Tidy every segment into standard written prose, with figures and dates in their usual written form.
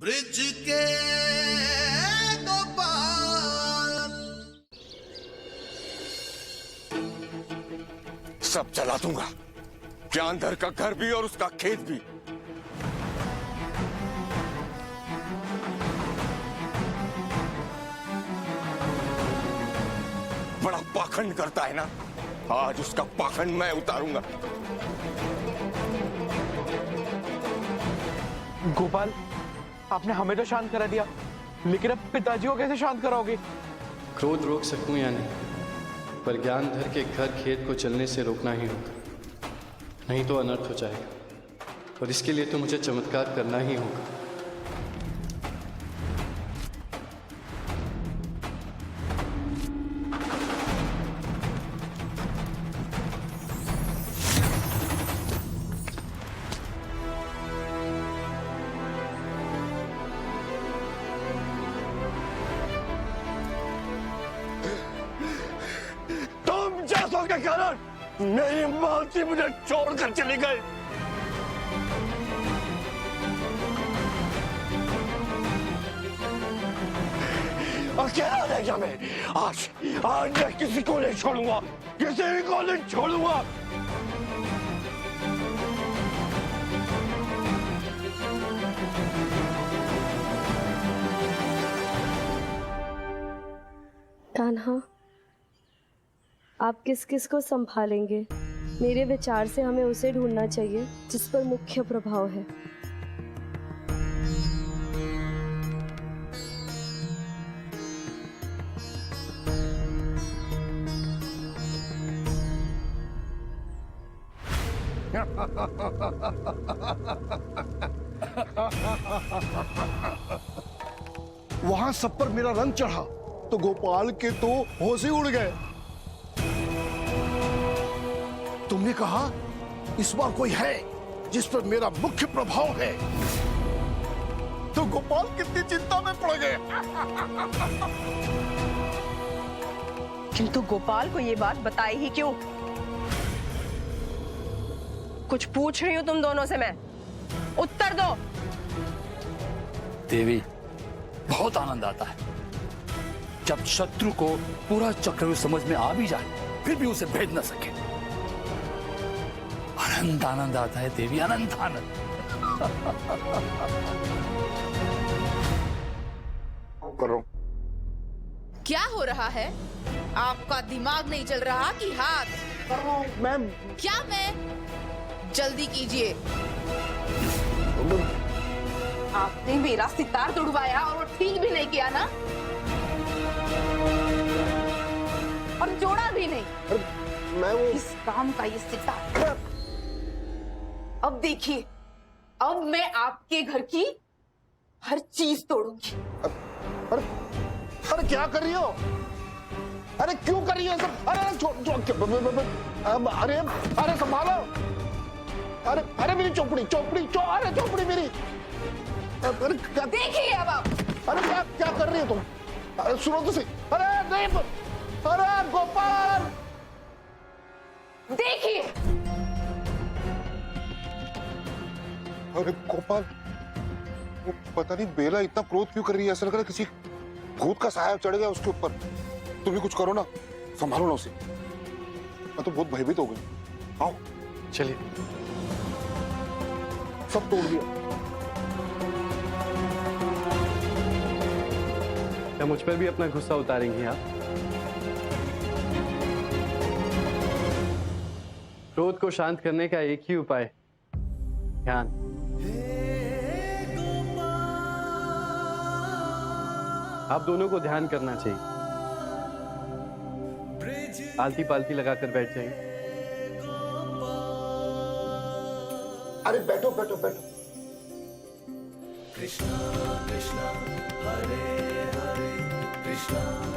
Bridge के गोपाल सब जला दूंगा, ज्ञानधर का घर भी और उसका खेत भी। बड़ा पाखंड करता है ना, आज उसका पाखंड मैं उतारूंगा। गोपाल, आपने हमें तो शांत करा दिया, लेकिन अब पिताजी को कैसे शांत कराओगे? क्रोध रोक सकूं या नहीं, पर ज्ञानधर के घर खेत को चलने से रोकना ही होगा, नहीं तो अनर्थ हो जाएगा। और इसके लिए तो मुझे चमत्कार करना ही होगा। के कारण मेरी मौसी मुझे छोड़कर चली गई। अकेला रह गया मैं। आज मैं किसी को नहीं छोड़ूंगा, किसी को नहीं छोड़ूंगा। कान्हा, आप किस किस को संभालेंगे? मेरे विचार से हमें उसे ढूंढना चाहिए जिस पर मुख्य प्रभाव है। वहां सब पर मेरा रंग चढ़ा तो गोपाल के तो होश ही उड़ गए। तुमने कहा इस बार कोई है जिस पर मेरा मुख्य प्रभाव है, तो गोपाल कितनी चिंता में पड़ गए। किंतु गोपाल को ये बात बताई ही क्यों? कुछ पूछ रही हूं तुम दोनों से मैं, उत्तर दो। देवी, बहुत आनंद आता है जब शत्रु को पूरा चक्रव्यूह समझ में आ भी जाए फिर भी उसे भेद न सके। अनंत आनंद आता है देवी, अनंत आनंद। करो। क्या हो रहा है? आपका दिमाग नहीं चल रहा कि हाथ? मैम। क्या मैं? जल्दी कीजिए। आपने मेरा सितार तुड़वाया और वो ठीक भी नहीं किया ना, और जोड़ा भी नहीं। मैं वो इस काम का ये सितार। अब देखिए, अब मैं आपके घर की हर चीज तोड़ूंगी। अरे क्या कर रही हो? अरे क्यों कर रही हो सब? अरे अरे संभालो। अरे मेरी चौपड़ी अरे चौपड़ी मेरी। अरे क्या देखिए अब आप। अरे क्या कर रही हो तुम? अरे सुनो तो सही। अरे नहीं, अरे गोपाल देखिए। अरे गोपाल, वो पता नहीं बेला इतना क्रोध क्यों कर रही है। ऐसा लग रहा है किसी भूत का साया चढ़ गया उसके ऊपर। तुम भी कुछ करो ना, संभालो ना उसे। मैं तो बहुत भयभीत हो गई। आओ चलिए। सब तोड़ दिया। क्या मुझ पर भी अपना गुस्सा उतारेंगी आप? क्रोध को शांत करने का एक ही उपाय, ध्यान। आप दोनों को ध्यान करना चाहिए। आलती पालती लगाकर बैठ जाइए। अरे बैठो बैठो बैठो।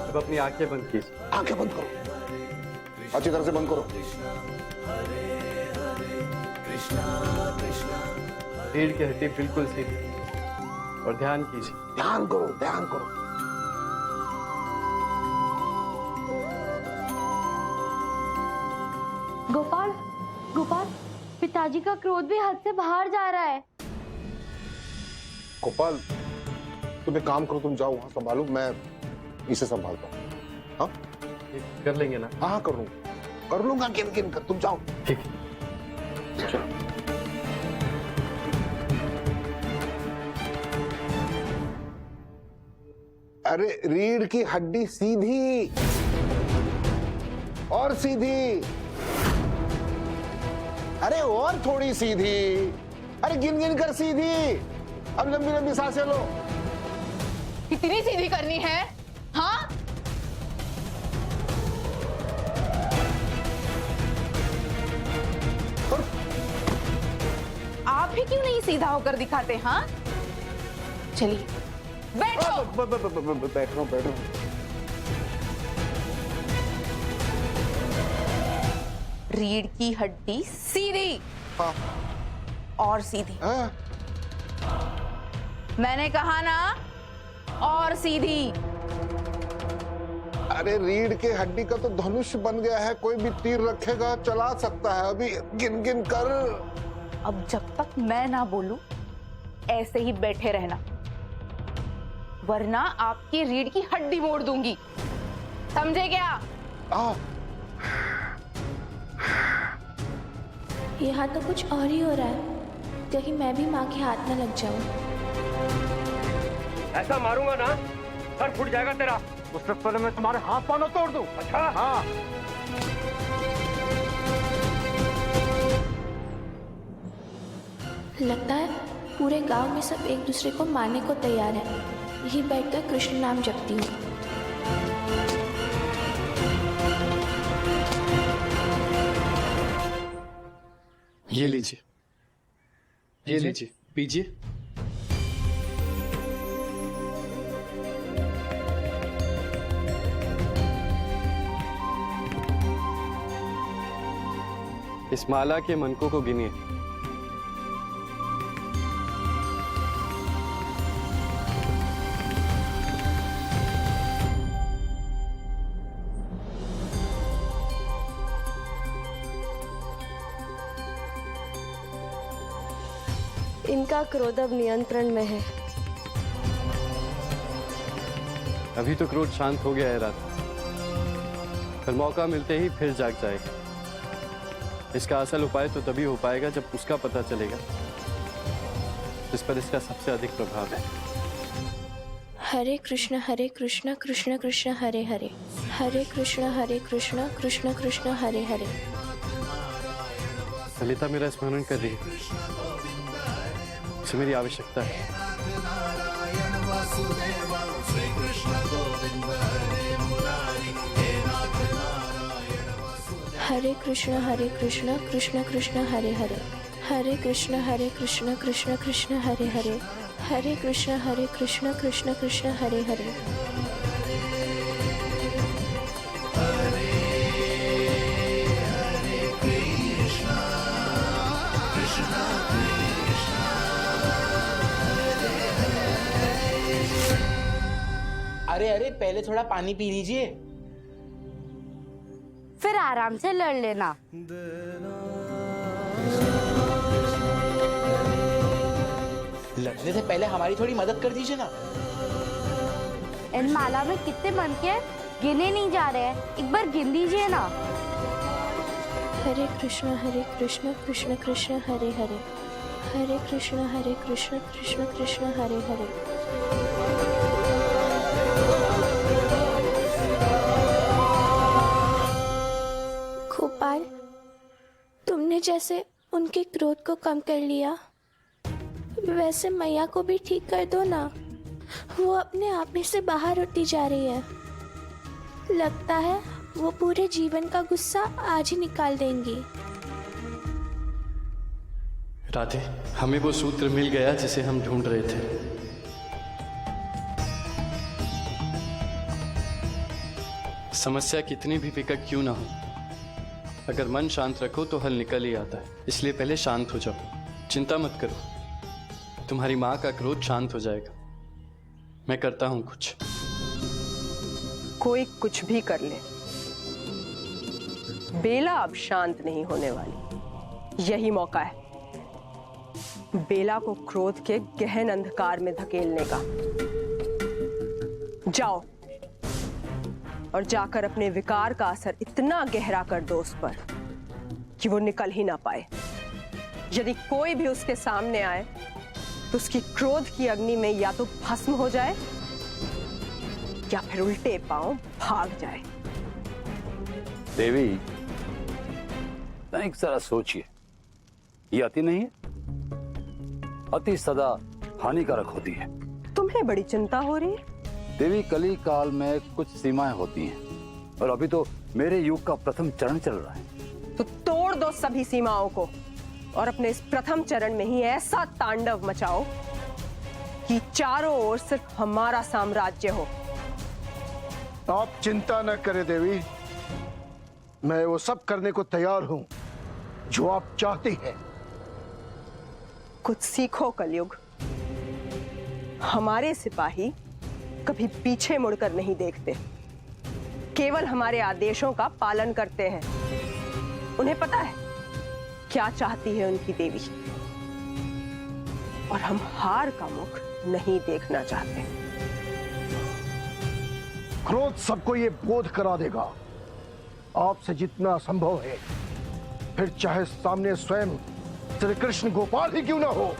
अब अपनी आंखें बंद कीजिए। आंखें बंद करो, अच्छी तरह से बंद करो। रीढ़ की हड्डी बिल्कुल सीधी और ध्यान कीजिए। ध्यान करो, ध्यान करो। गोपाल, गोपाल, पिताजी का क्रोध भी हद से बाहर जा रहा है। गोपाल, तुम एक काम करो, तुम जाओ वहां संभालो, मैं इसे संभालता हूँ। हाँ कर लेंगे ना? हाँ कर लूंगा, गिन गिन कर, तुम जाओ। ठीक। अरे रीढ़ की हड्डी सीधी और सीधी, अरे और थोड़ी सीधी, अरे गिन गिन कर सीधी। अब लंबी लंबी सांसें लो। कितनी सीधी करनी है? हाँ, आप ही क्यों नहीं सीधा होकर दिखाते? हाँ, चलिए बैठो। बैठो बैठो। रीढ़ की हड्डी सीधी हाँ और सीधी। हाँ। मैंने कहा ना, और सीधी। अरे रीढ़ के हड्डी का तो धनुष बन गया है, कोई भी तीर रखेगा चला सकता है। अभी गिन गिन कर। अब जब तक मैं ना बोलूं ऐसे ही बैठे रहना, वरना आपकी रीढ़ की हड्डी मोड़ दूंगी, समझे क्या? यहाँ तो कुछ और ही हो रहा है, कहीं मैं भी माँ के हाथ में लग जाऊं। ऐसा मारूंगा ना सर फूट जाएगा तेरा। उससे पहले मैं तुम्हारे हाथ पांव तोड़ दूं। अच्छा हाँ। लगता है पूरे गांव में सब एक दूसरे को मारने को तैयार है। यही बैठकर कृष्ण नाम जपती हूँ। ये लीजिए, ये लीजिए, पीजिए। इस माला के मनकों को गिनिए। इनका क्रोध अब नियंत्रण में है। अभी तो क्रोध शांत हो गया है रात, पर मौका मिलते ही फिर जाग जाएगा। इसका असल उपाय तो तभी हो पाएगा जब उसका पता चलेगा जिस पर इसका सबसे अधिक प्रभाव है। हरे कृष्ण कृष्ण कृष्ण हरे हरे, हरे कृष्ण कृष्ण कृष्ण हरे हरे। ललिता मेरा स्मरण कर रही है, उसे मेरी आवश्यकता है। हरे कृष्ण कृष्ण कृष्ण हरे हरे, हरे कृष्ण कृष्ण कृष्ण हरे हरे, हरे कृष्ण कृष्ण कृष्ण हरे हरे। अरे अरे पहले थोड़ा पानी पी लीजिए, फिर आराम से लड़ लेना। लड़ने से पहले हमारी थोड़ी मदद कर दीजिए ना। इन माला में कितने मनके गिने नहीं जा रहे हैं, एक बार गिन लीजिए ना। हरे कृष्ण कृष्ण कृष्ण हरे हरे, हरे कृष्ण कृष्ण कृष्ण हरे हरे। गोपाल, तुमने जैसे उनके क्रोध को कम कर लिया, वैसे मैया को भी ठीक कर दो ना। वो अपने आप में से बाहर उठती जा रही है। लगता है वो पूरे जीवन का गुस्सा आज ही निकाल देंगी। राधे, हमें वो सूत्र मिल गया जिसे हम ढूंढ रहे थे। समस्या कितनी भी विकट क्यों ना हो, अगर मन शांत रखो तो हल निकल ही आता है। इसलिए पहले शांत हो जाओ, चिंता मत करो, तुम्हारी माँ का क्रोध शांत हो जाएगा। मैं करता हूं कुछ। कोई कुछ भी कर ले, बेला अब शांत नहीं होने वाली। यही मौका है बेला को क्रोध के गहन अंधकार में धकेलने का। जाओ और जाकर अपने विकार का असर इतना गहरा कर दो उस पर कि वो निकल ही ना पाए। यदि कोई भी उसके सामने आए तो उसकी क्रोध की अग्नि में या तो भस्म हो जाए या फिर उल्टे पांव भाग जाए। देवी, एक जरा सोचिए, ये अति नहीं है? अति सदा हानिकारक होती है। तुम्हें बड़ी चिंता हो रही है? देवी, कली काल में कुछ सीमाएं होती हैं और अभी तो मेरे युग का प्रथम चरण चल रहा है। तो तोड़ दो सभी सीमाओं को और अपने इस प्रथम चरण में ही ऐसा तांडव मचाओ कि चारों ओर सिर्फ हमारा साम्राज्य हो। आप चिंता न करें देवी, मैं वो सब करने को तैयार हूं जो आप चाहती हैं। कुछ सीखो कलयुग। हमारे सिपाही कभी पीछे मुड़कर नहीं देखते, केवल हमारे आदेशों का पालन करते हैं। उन्हें पता है क्या चाहती है उनकी देवी, और हम हार का मुख नहीं देखना चाहते। क्रोध सबको ये बोध करा देगा, आपसे जितना संभव है, फिर चाहे सामने स्वयं श्री कृष्ण गोपाल ही क्यों ना हो।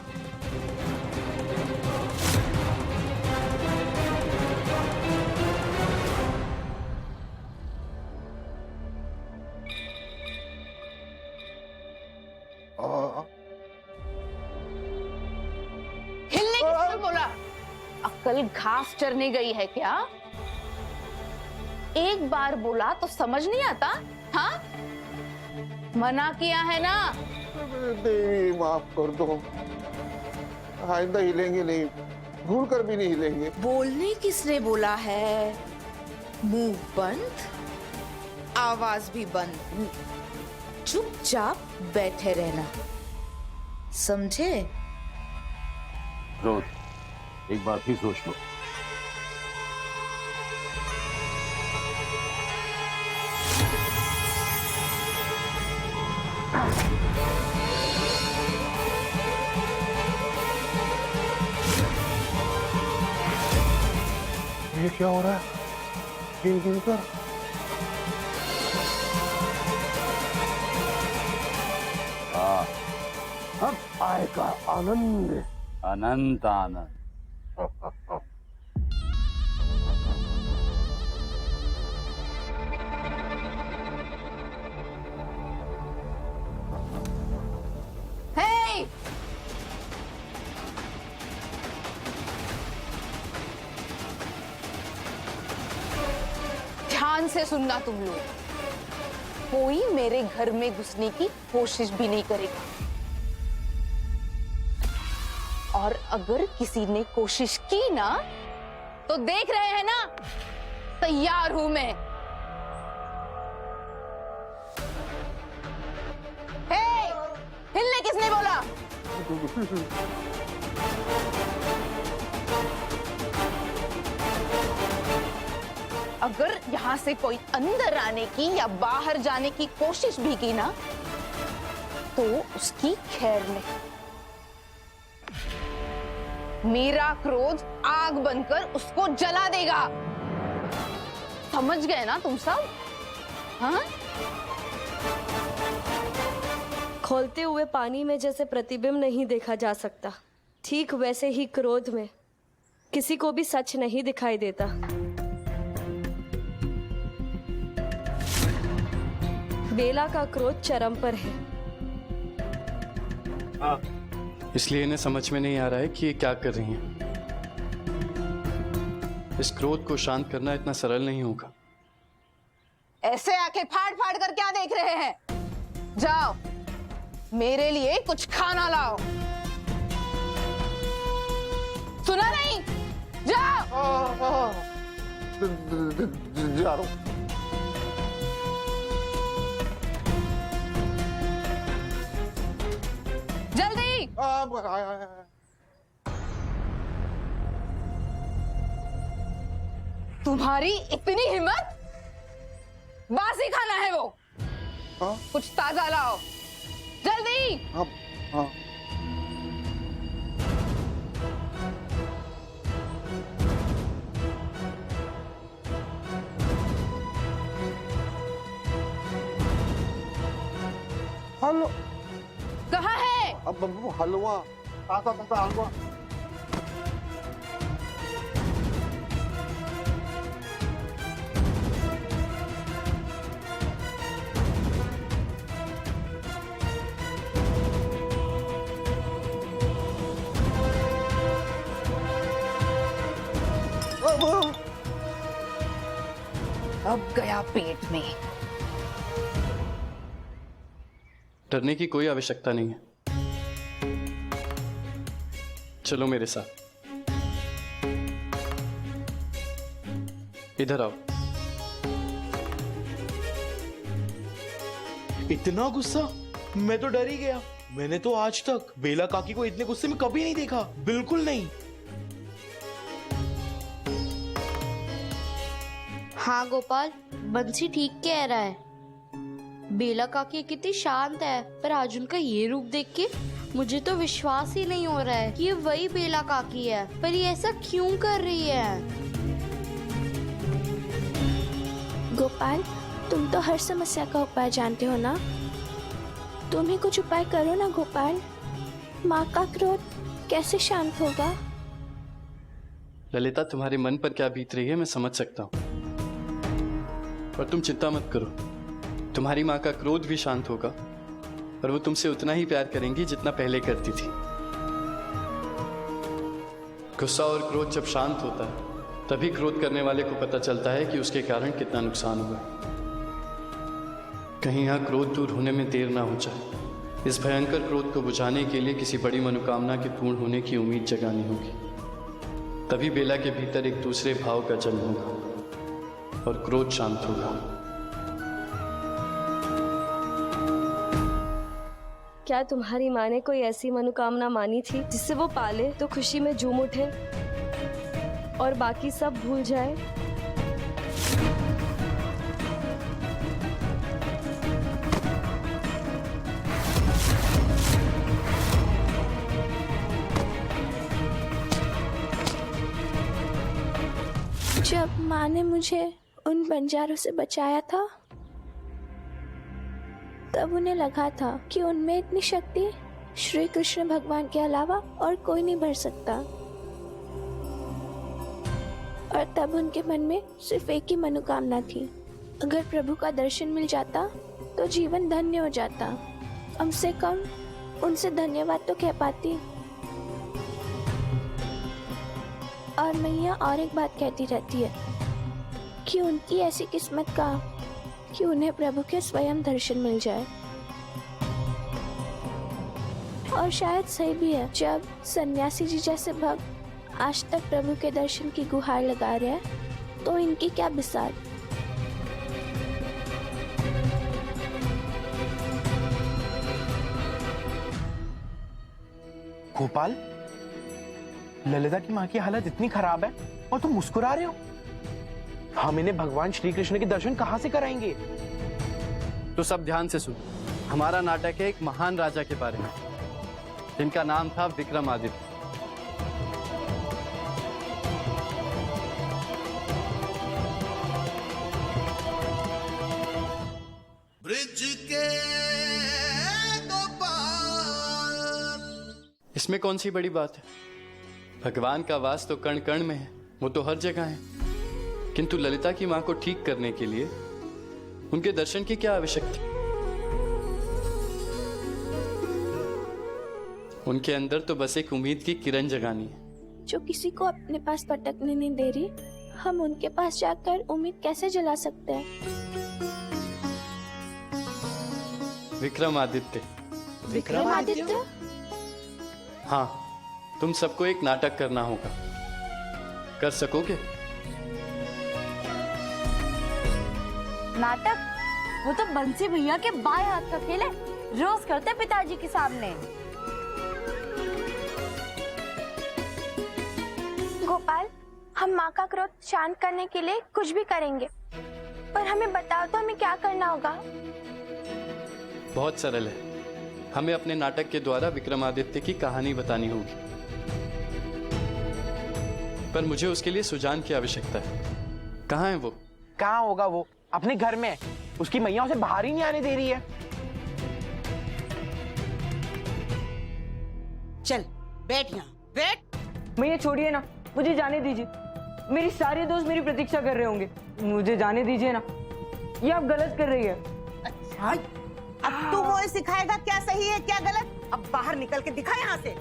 हिलने किसने बोला? अक्ल घास चरने गई है क्या? एक बार बोला तो समझ नहीं आता? हाँ, मना किया है ना। देवी माफ कर दो, आइंदा हिलेंगे नहीं, भूल कर भी नहीं हिलेंगे। बोलने किसने बोला है? मुंह बंद, आवाज भी बंद, चुपचाप बैठे रहना, समझे? क्रोध, एक बार फिर सोच लो। ये क्या हो रहा है? गिन कर अब आएगा आनंद, अनंत आनंद। हे! ध्यान से सुनना तुम लोग, कोई मेरे घर में घुसने की कोशिश भी नहीं करेगा, और अगर किसी ने कोशिश की ना तो देख रहे हैं ना, तैयार हूं मैं। हे! हिलने किसने बोला? अगर यहां से कोई अंदर आने की या बाहर जाने की कोशिश भी की ना तो उसकी खैर नहीं। मेरा क्रोध आग बनकर उसको जला देगा। समझ गए ना तुम सब? हाँ? खोलते हुए पानी में जैसे प्रतिबिंब नहीं देखा जा सकता, ठीक वैसे ही क्रोध में किसी को भी सच नहीं दिखाई देता। बेला का क्रोध चरम पर है। इसलिए इन्हें समझ में नहीं आ रहा है कि ये क्या कर रही हैं। इस क्रोध को शांत करना इतना सरल नहीं होगा। ऐसे आंखें फाड़ फाड़ कर क्या देख रहे हैं? जाओ, मेरे लिए कुछ खाना लाओ। सुना नहीं? जाओ। जा रहा हूं। जल्दी। तुम्हारी इतनी हिम्मत? बासी खाना है वो। हाँ? कुछ ताजा लाओ, जल्दी। हाँ, हाँ। हलवा कहाँ है? अब हलवा ताजा ताजा हलवा। अब गया पेट में। डरने की कोई आवश्यकता नहीं है, चलो मेरे साथ। इधर आओ। इतना गुस्सा? मैं तो डर ही गया। मैंने तो आज तक बेला काकी को इतने गुस्से में कभी नहीं देखा, बिल्कुल नहीं। हाँ गोपाल, बंसी ठीक कह रहा है। बेला काकी कितनी शांत है, पर आज उनका ये रूप देख के मुझे तो विश्वास ही नहीं हो रहा है कि ये वही बेला काकी है। पर ये ऐसा क्यों कर रही है? गोपाल, तुम तो हर समस्या का उपाय जानते हो ना। तुम ही कुछ उपाय करो ना गोपाल। माँ का क्रोध कैसे शांत होगा? ललिता, तुम्हारे मन पर क्या बीत रही है मैं समझ सकता हूँ, पर तुम चिंता मत करो। तुम्हारी माँ का क्रोध भी शांत होगा और वो तुमसे उतना ही प्यार करेंगी जितना पहले करती थी। गुस्सा और क्रोध जब शांत होता है तभी क्रोध करने वाले को पता चलता है कि उसके कारण कितना नुकसान हुआ। कहीं यहाँ क्रोध दूर होने में देर ना हो जाए। इस भयंकर क्रोध को बुझाने के लिए किसी बड़ी मनोकामना के पूर्ण होने की उम्मीद जगानी होगी। तभी बेला के भीतर एक दूसरे भाव का जन्म होगा और क्रोध शांत होगा। क्या तुम्हारी माँ ने कोई ऐसी मनोकामना मानी थी जिससे वो पाले तो खुशी में झूम उठे और बाकी सब भूल जाए? जब माँ ने मुझे उन बंजारों से बचाया था तब उन्हें लगा था कि उनमें इतनी शक्ति श्री कृष्ण भगवान के अलावा और कोई नहीं भर सकता। और तब उनके मन में सिर्फ एक ही मनोकामना थी, अगर प्रभु का दर्शन मिल जाता तो जीवन धन्य हो जाता। कम से कम उनसे धन्यवाद तो कह पाती। और मैया और एक बात कहती रहती है कि उनकी ऐसी किस्मत का कि उन्हें प्रभु के स्वयं दर्शन मिल जाए। और शायद सही भी है, जब सन्यासी जी जैसे भक्त आज तक प्रभु के दर्शन की गुहार लगा रहे हैं तो इनकी क्या बिसात। गोपाल, ललिता की माँ की हालत इतनी खराब है और तुम मुस्कुरा रहे हो। हम इन्हें भगवान श्री कृष्ण के दर्शन कहाँ से कराएंगे? तो सब ध्यान से सुनो। हमारा नाटक है एक महान राजा के बारे में जिनका नाम था विक्रमादित्य। ब्रिज के दो पार। इसमें कौन सी बड़ी बात है? भगवान का वास तो कण कण में है, वो तो हर जगह है। किंतु ललिता की मां को ठीक करने के लिए उनके दर्शन की क्या आवश्यकता? उनके अंदर तो बस एक उम्मीद की किरण जगानी है जो किसी को अपने पास पटकने नहीं दे रही। हम उनके पास जाकर उम्मीद कैसे जला सकते हैं? विक्रमादित्य। विक्रमादित्य? हाँ, तुम सबको एक नाटक करना होगा। कर सकोगे? नाटक? वो तो बंसी भैया के बाएं हाथ का खेल है, रोज करते पिताजी के सामने। गोपाल, हम माँ का क्रोध शांत करने के लिए कुछ भी करेंगे, पर हमें बताओ तो हमें क्या करना होगा? बहुत सरल है। हमें अपने नाटक के द्वारा विक्रमादित्य की कहानी बतानी होगी, पर मुझे उसके लिए सुजान की आवश्यकता है। कहाँ है वो? कहाँ होगा वो? अपने घर में। उसकी मैया उसे बाहर ही नहीं आने दे रही है। चल बैठ यहाँ, बैठ। भैया छोड़िए ना, मुझे जाने दीजिए। मेरी सारे दोस्त मेरी प्रतीक्षा कर रहे होंगे, मुझे जाने दीजिए ना। ये आप गलत कर रही है। अच्छा, अब तू मुझे सिखाएगा क्या सही है क्या गलत? अब बाहर निकल के दिखा यहाँ से।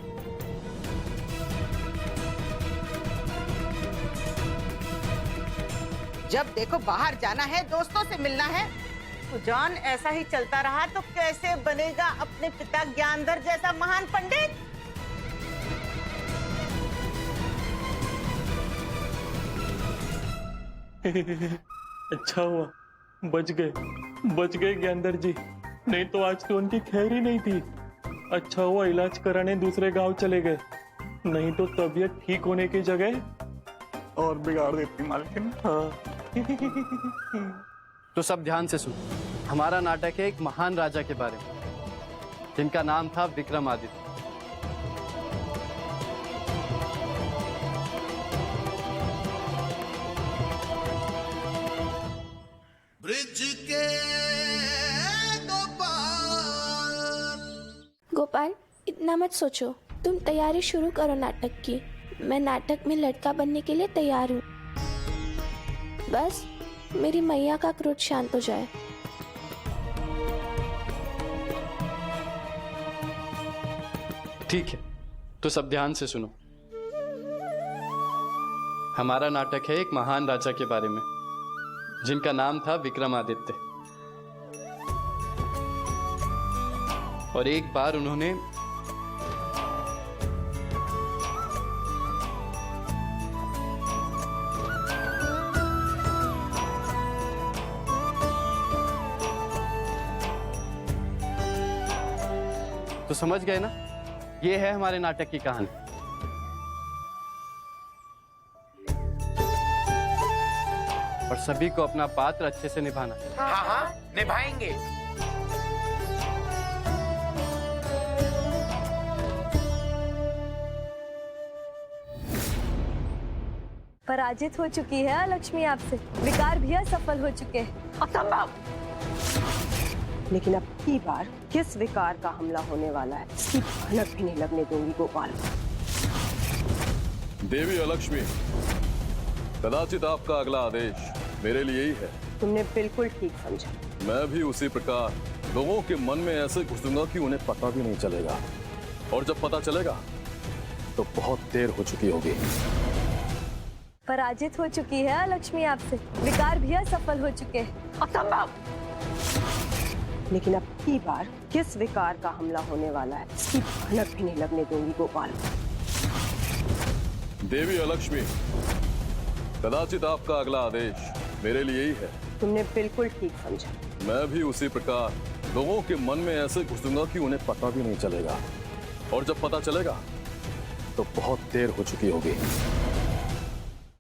जब देखो बाहर जाना है, दोस्तों से मिलना है। तो जान ऐसा ही चलता रहा तो कैसे बनेगा अपने पिता ज्ञानधर जैसा महान पंडित? अच्छा हुआ बच गए ज्ञानधर जी, नहीं तो आज तो उनकी खैर ही नहीं थी। अच्छा हुआ इलाज कराने दूसरे गांव चले गए, नहीं तो तबीयत ठीक होने की जगह और बिगाड़ देती मालकिन। हाँ। तो सब ध्यान से सुन, हमारा नाटक है एक महान राजा के बारे में जिनका नाम था विक्रमादित्य। ब्रिज के गोपाल, इतना मत सोचो, तुम तैयारी शुरू करो नाटक की। मैं नाटक में लड़का बनने के लिए तैयार हूँ। बस मेरी मैया का क्रोध शांत हो जाए। ठीक है, तो सब ध्यान से सुनो। हमारा नाटक है एक महान राजा के बारे में जिनका नाम था विक्रमादित्य। और एक बार उन्होंने तो समझ गए ना, ये है हमारे नाटक की कहानी। और सभी को अपना पात्र अच्छे से निभाना। हाँ हाँ निभाएंगे। पराजित हो चुकी है लक्ष्मी आपसे। विकार भी असफल हो चुके हैं। असंभव। लेकिन अब की बार किस विकार का हमला होने वाला है इसकी भनक भी नहीं लगने दूंगी गोपाल। देवी अलक्ष्मी, कदाचित आपका अगला आदेश मेरे लिए ही है। तुमने बिल्कुल ठीक समझा। मैं भी उसी प्रकार लोगों के मन में ऐसे घुस दूंगा कि उन्हें पता भी नहीं चलेगा, और जब पता चलेगा तो बहुत देर हो चुकी होगी। पराजित हो चुकी है लक्ष्मी आपसे। विकार भी असफल हो चुके हैं। असंभव। लेकिन अब की बार किस विकार का हमला होने वाला है इसकी भनक भी नहीं लगने दूंगी गोपाल। देवी अलक्ष्मी, कदाचित आपका अगला आदेश मेरे लिए ही है। तुमने बिल्कुल ठीक समझा। मैं भी उसी प्रकार लोगों के मन में ऐसे घुस दूंगा कि उन्हें पता भी नहीं चलेगा, और जब पता चलेगा तो बहुत देर हो चुकी होगी।